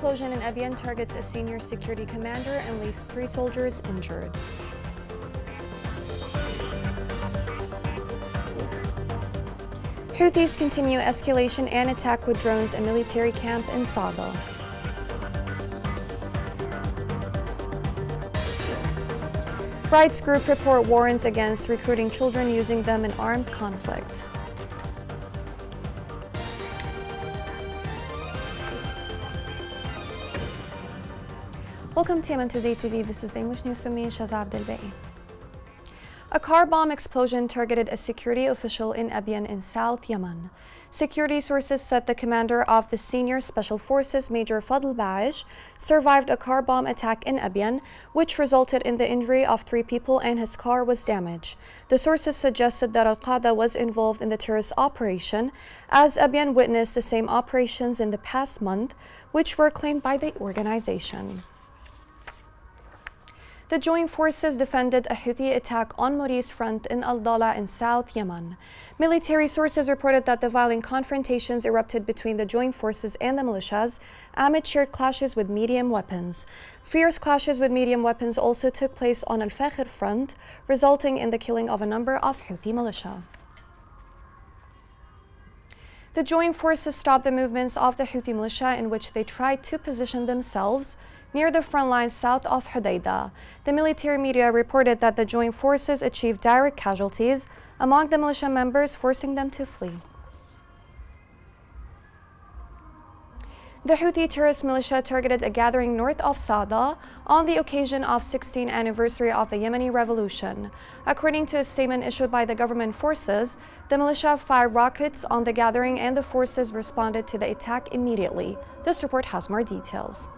explosion in Ebian targets a senior security commander and leaves 3 soldiers injured. Houthis continue escalation and attack with drones a military camp in Sada. Rights group report warns against recruiting children using them in armed conflict. Welcome to Yemen Today TV. This is the English News with me, Shaza Abdelbei. A car bomb explosion targeted a security official in Ebian in South Yemen. Security sources said the commander of the Senior Special Forces, Major Fadl Ba'ish, survived a car bomb attack in Ebian, which resulted in the injury of 3 people and his car was damaged. The sources suggested that Al-Qaeda was involved in the terrorist operation, as Ebian witnessed the same operations in the past month, which were claimed by the organization. The joint forces defended a Houthi attack on Maurice front in Al-Dala in South Yemen. Military sources reported that the violent confrontations erupted between the joint forces and the militias amid shared clashes with medium weapons. Fierce clashes with medium weapons also took place on Al-Fakhr front, resulting in the killing of a number of Houthi militia. The joint forces stopped the movements of the Houthi militia in which they tried to position themselves near the front line south of Hodeidah. The military media reported that the joint forces achieved direct casualties among the militia members, forcing them to flee. The Houthi terrorist militia targeted a gathering north of Sada on the occasion of 16th anniversary of the Yemeni Revolution. According to a statement issued by the government forces, the militia fired rockets on the gathering and the forces responded to the attack immediately. This report has more details.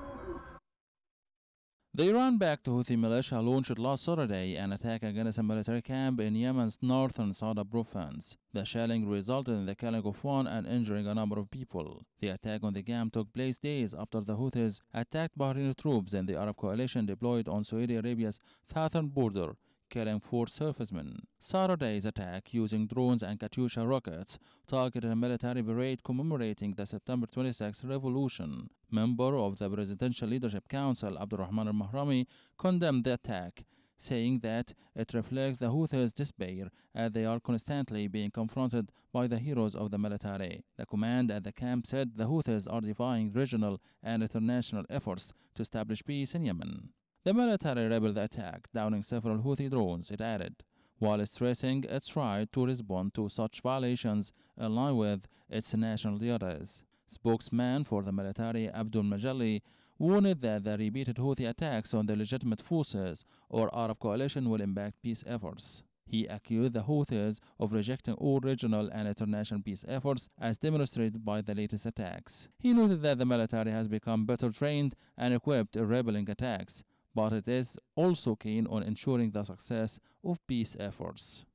The Iran-backed Houthi militia launched last Saturday an attack against a military camp in Yemen's northern Sada province. The shelling resulted in the killing of 1 and injuring a number of people. The attack on the camp took place days after the Houthis attacked Bahraini troops in the Arab coalition deployed on Saudi Arabia's southern border, killing 4 servicemen. Saturday's attack, using drones and Katyusha rockets, targeted a military parade commemorating the September 26 revolution. Member of the Presidential Leadership Council, Abdurrahman al-Mahrami, condemned the attack, saying that it reflects the Houthis' despair as they are constantly being confronted by the heroes of the military. The command at the camp said the Houthis are defying regional and international efforts to establish peace in Yemen. The military rebelled the attack, downing several Houthi drones, it added, while stressing its right to respond to such violations in line with its national duties. Spokesman for the military, Abdul Majalli, warned that the repeated Houthi attacks on the legitimate forces or Arab coalition will impact peace efforts. He accused the Houthis of rejecting all regional and international peace efforts as demonstrated by the latest attacks. He noted that the military has become better trained and equipped in repelling attacks, but it is also keen on ensuring the success of peace efforts.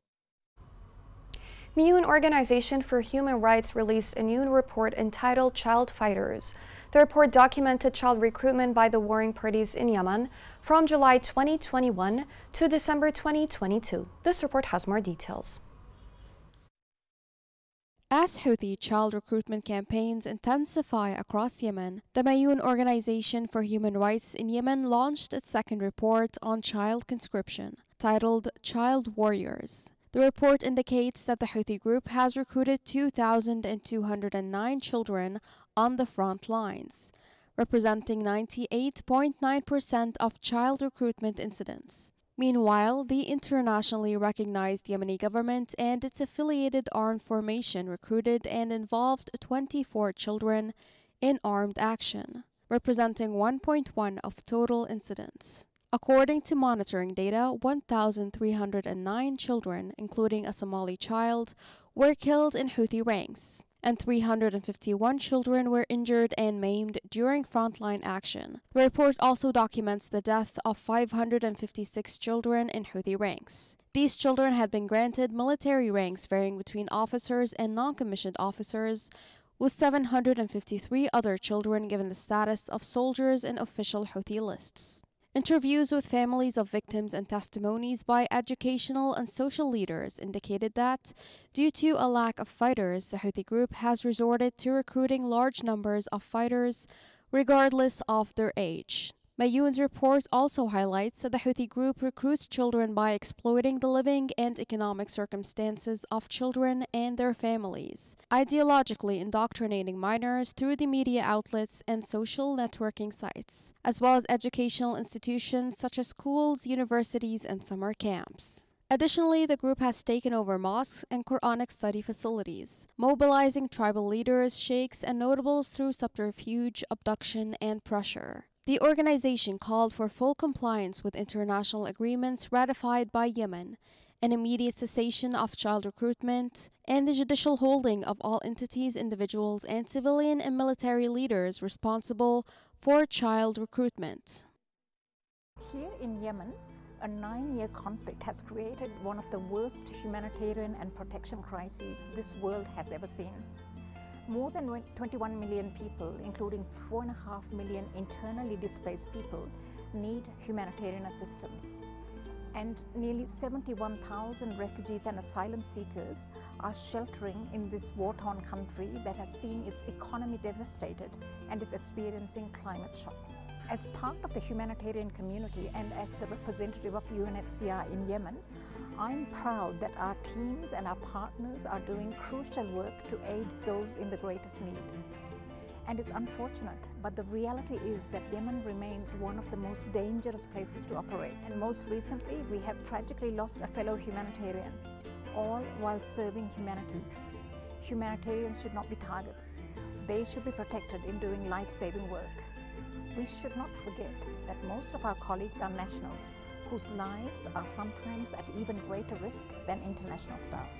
Militia Organization for Human Rights released a new report entitled Child Fighters. The report documented child recruitment by the warring parties in Yemen from July 2021 to December 2022. This report has more details. As Houthi child recruitment campaigns intensify across Yemen, the Militia Organization for Human Rights in Yemen launched its second report on child conscription, titled Child Warriors. The report indicates that the Houthi group has recruited 2,209 children on the front lines, representing 98.9% of child recruitment incidents. Meanwhile, the internationally recognized Yemeni government and its affiliated armed formation recruited and involved 24 children in armed action, representing 1.1% of total incidents. According to monitoring data, 1,309 children, including a Somali child, were killed in Houthi ranks, and 351 children were injured and maimed during frontline action. The report also documents the death of 556 children in Houthi ranks. These children had been granted military ranks varying between officers and non-commissioned officers, with 753 other children given the status of soldiers in official Houthi lists. Interviews with families of victims and testimonies by educational and social leaders indicated that, due to a lack of fighters, the Houthi group has resorted to recruiting large numbers of fighters regardless of their age. Mayoon's report also highlights that the Houthi group recruits children by exploiting the living and economic circumstances of children and their families, ideologically indoctrinating minors through the media outlets and social networking sites, as well as educational institutions such as schools, universities, and summer camps. Additionally, the group has taken over mosques and Quranic study facilities, mobilizing tribal leaders, sheikhs, and notables through subterfuge, abduction, and pressure. The organization called for full compliance with international agreements ratified by Yemen, an immediate cessation of child recruitment, and the judicial holding of all entities, individuals, and civilian and military leaders responsible for child recruitment. Here in Yemen, a 9-year conflict has created one of the worst humanitarian and protection crises this world has ever seen. More than 21 million people, including 4.5 million internally displaced people, need humanitarian assistance. And nearly 71,000 refugees and asylum seekers are sheltering in this war-torn country that has seen its economy devastated and is experiencing climate shocks. As part of the humanitarian community and as the representative of UNHCR in Yemen, I'm proud that our teams and our partners are doing crucial work to aid those in the greatest need. And it's unfortunate, but the reality is that Yemen remains one of the most dangerous places to operate. And most recently, we have tragically lost a fellow humanitarian, all while serving humanity. Humanitarians should not be targets. They should be protected in doing life-saving work. We should not forget that most of our colleagues are nationals whose lives are sometimes at even greater risk than international staff.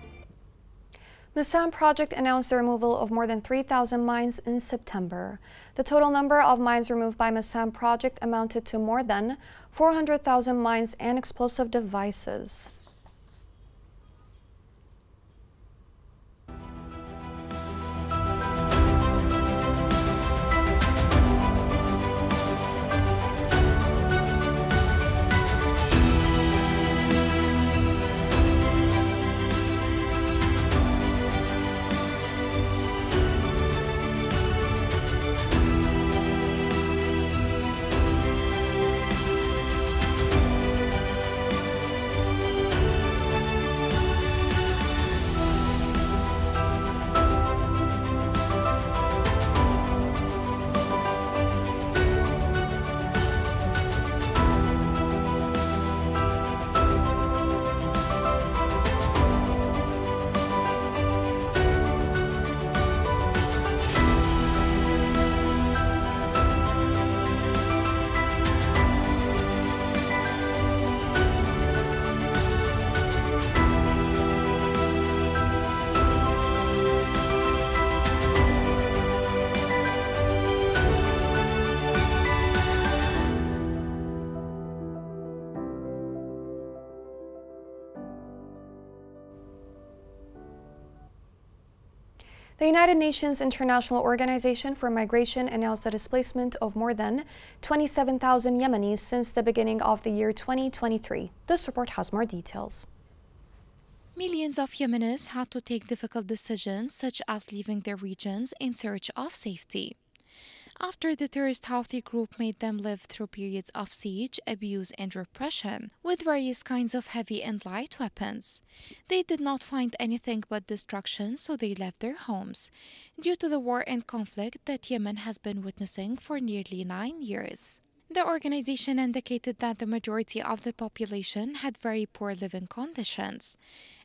Massam Project announced the removal of more than 3,000 mines in September. The total number of mines removed by Massam Project amounted to more than 400,000 mines and explosive devices. The United Nations International Organization for Migration announced the displacement of more than 27,000 Yemenis since the beginning of the year 2023. This report has more details. Millions of Yemenis had to take difficult decisions, such as leaving their regions in search of safety, after the terrorist Houthi group made them live through periods of siege, abuse, and repression, with various kinds of heavy and light weapons. They did not find anything but destruction, so they left their homes, due to the war and conflict that Yemen has been witnessing for nearly 9 years. The organization indicated that the majority of the population had very poor living conditions,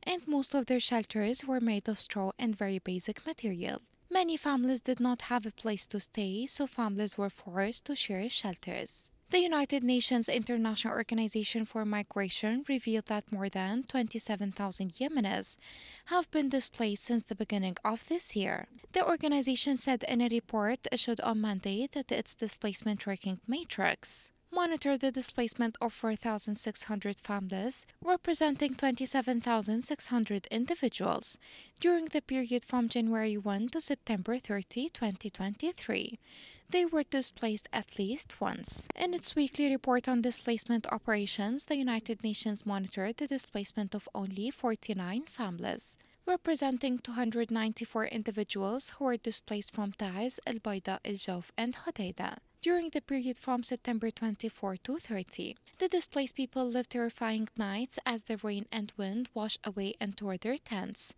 and most of their shelters were made of straw and very basic material. Many families did not have a place to stay, so families were forced to share shelters. The United Nations International Organization for Migration revealed that more than 27,000 Yemenis have been displaced since the beginning of this year. The organization said in a report issued on Monday that its displacement tracking matrix monitored the displacement of 4,600 families, representing 27,600 individuals, during the period from January 1 to September 30, 2023. They were displaced at least once. In its weekly report on displacement operations, the United Nations monitored the displacement of only 49 families, representing 294 individuals who were displaced from Taiz, El Baida, El Jauf, and Hodeidah. during the period from September 24 to 30. The displaced people lived terrifying nights as the rain and wind washed away and tore their tents,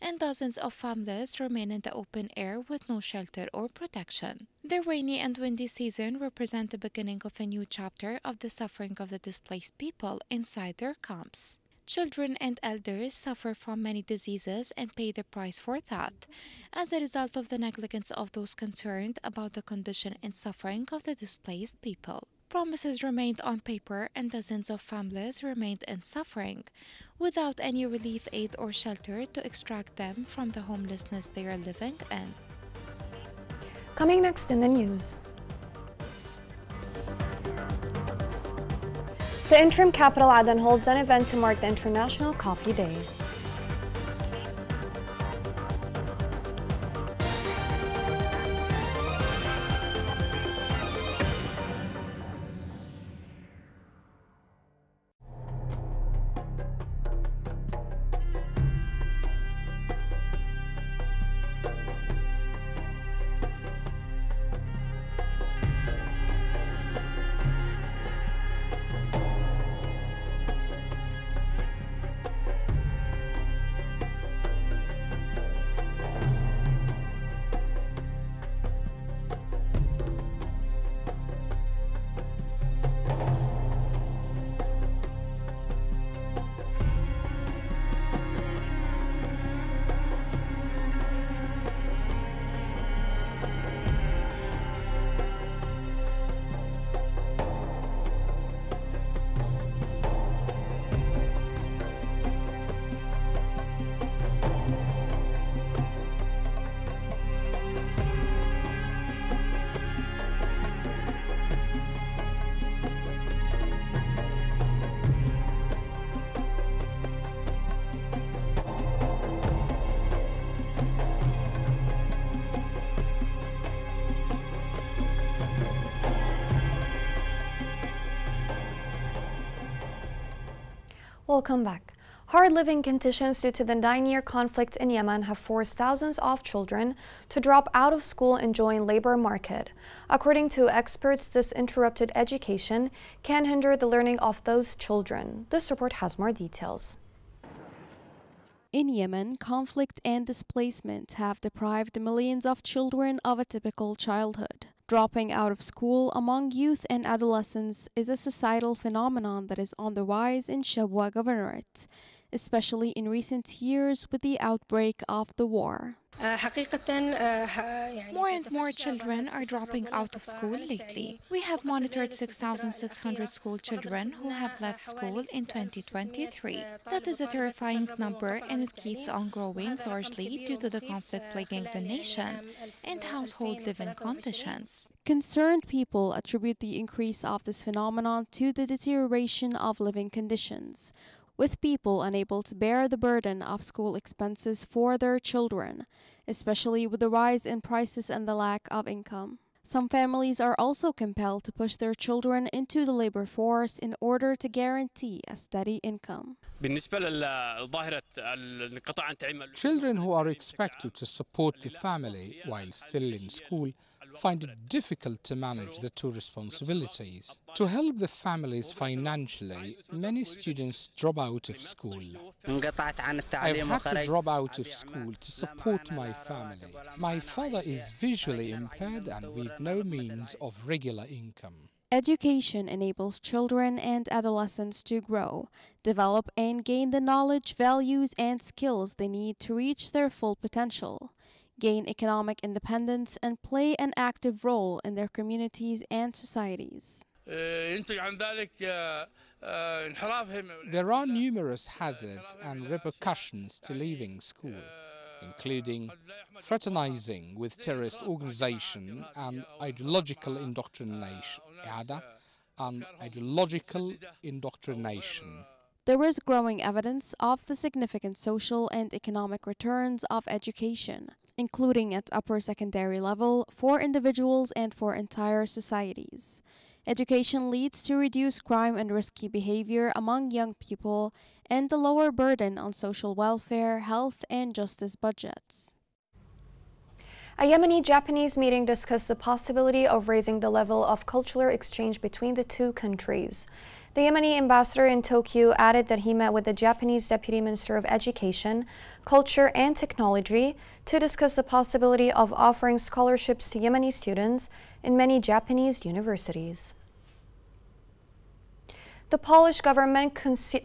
and dozens of families remain in the open air with no shelter or protection. The rainy and windy season represents the beginning of a new chapter of the suffering of the displaced people inside their camps. Children and elders suffer from many diseases and pay the price for that, as a result of the negligence of those concerned about the condition and suffering of the displaced people. Promises remained on paper and dozens of families remained in suffering, without any relief aid or shelter to extract them from the homelessness they are living in. Coming next in the news. The interim capital Aden holds an event to mark the International Coffee Day. Welcome back. Hard living conditions due to the 9-year conflict in Yemen have forced thousands of children to drop out of school and join labor market. According to experts, this interrupted education can hinder the learning of those children. This report has more details. In Yemen, conflict and displacement have deprived millions of children of a typical childhood. Dropping out of school among youth and adolescents is a societal phenomenon that is on the rise in Shabwa Governorate, especially in recent years with the outbreak of the war. More and more children are dropping out of school lately. We have monitored 6,600 school children who have left school in 2023. That is a terrifying number, and it keeps on growing largely due to the conflict plaguing the nation and household living conditions. Concerned people attribute the increase of this phenomenon to the deterioration of living conditions, with people unable to bear the burden of school expenses for their children, especially with the rise in prices and the lack of income. Some families are also compelled to push their children into the labor force in order to guarantee a steady income. Children who are expected to support the family while still in school find it difficult to manage the two responsibilities. To help the families financially, many students drop out of school. I've had to drop out of school to support my family. My father is visually impaired and we've no means of regular income. Education enables children and adolescents to grow, develop and gain the knowledge, values, and skills they need to reach their full potential, gain economic independence, and play an active role in their communities and societies. There are numerous hazards and repercussions to leaving school, including fraternizing with terrorist organizations and ideological indoctrination. There is growing evidence of the significant social and economic returns of education, including at upper secondary level for individuals and for entire societies. Education leads to reduced crime and risky behavior among young people and a lower burden on social welfare, health, and justice budgets. A Yemeni-Japanese meeting discussed the possibility of raising the level of cultural exchange between the two countries. The Yemeni ambassador in Tokyo added that he met with the Japanese Deputy Minister of Education, Culture and Technology to discuss the possibility of offering scholarships to Yemeni students in many Japanese universities. The Polish government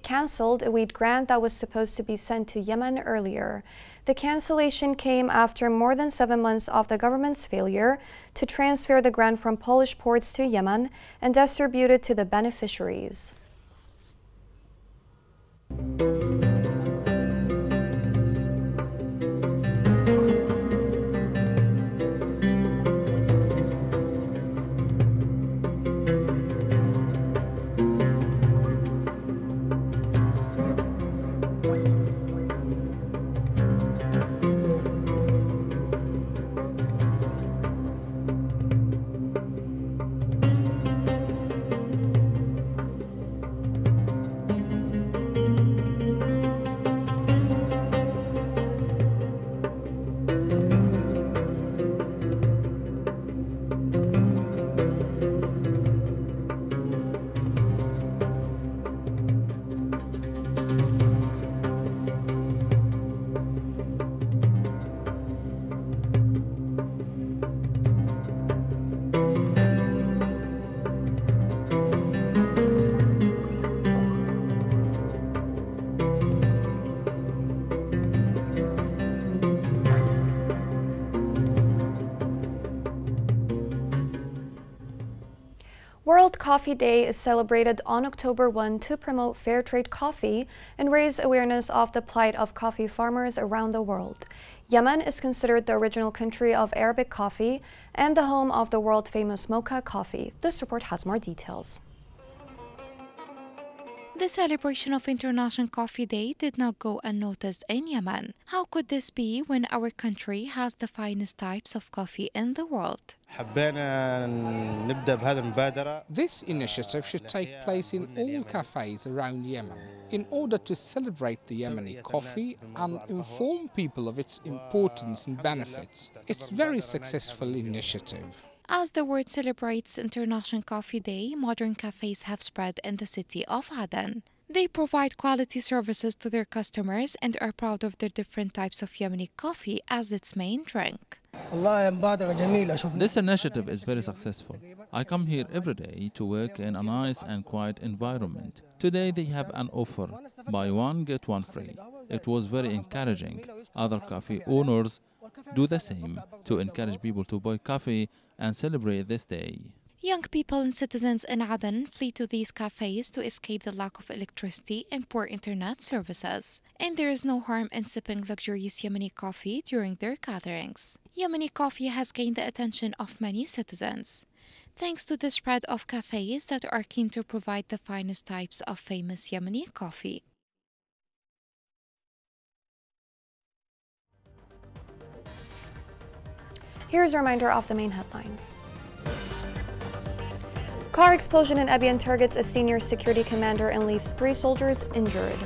cancelled a wheat grant that was supposed to be sent to Yemen earlier. The cancellation came after more than 7 months of the government's failure to transfer the grant from Polish ports to Yemen and distribute it to the beneficiaries. World Coffee Day is celebrated on October 1 to promote fair trade coffee and raise awareness of the plight of coffee farmers around the world. Yemen is considered the original country of Arabic coffee and the home of the world-famous mocha coffee. This report has more details. The celebration of International Coffee Day did not go unnoticed in Yemen. How could this be when our country has the finest types of coffee in the world? This initiative should take place in all cafes around Yemen in order to celebrate the Yemeni coffee and inform people of its importance and benefits. It's a very successful initiative. As the world celebrates International Coffee Day, modern cafes have spread in the city of Aden. They provide quality services to their customers and are proud of their different types of Yemeni coffee as its main drink. This initiative is very successful. I come here every day to work in a nice and quiet environment. Today they have an offer, buy one, get one free. It was very encouraging. Other coffee owners do the same to encourage people to buy coffee and celebrate this day. Young people and citizens in Aden flee to these cafes to escape the lack of electricity and poor internet services. And there is no harm in sipping luxurious Yemeni coffee during their gatherings. Yemeni coffee has gained the attention of many citizens, thanks to the spread of cafes that are keen to provide the finest types of famous Yemeni coffee. Here's a reminder of the main headlines. Car explosion in Ebian targets a senior security commander and leaves 3 soldiers injured.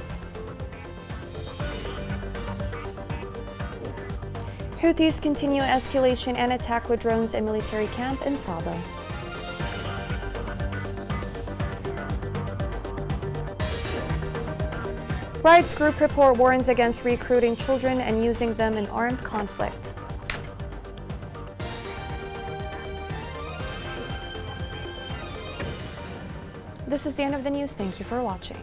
Houthis continue escalation and attack with drones in military camp in Sada. Rights group report warns against recruiting children and using them in armed conflict. This is the end of the news. Thank you for watching.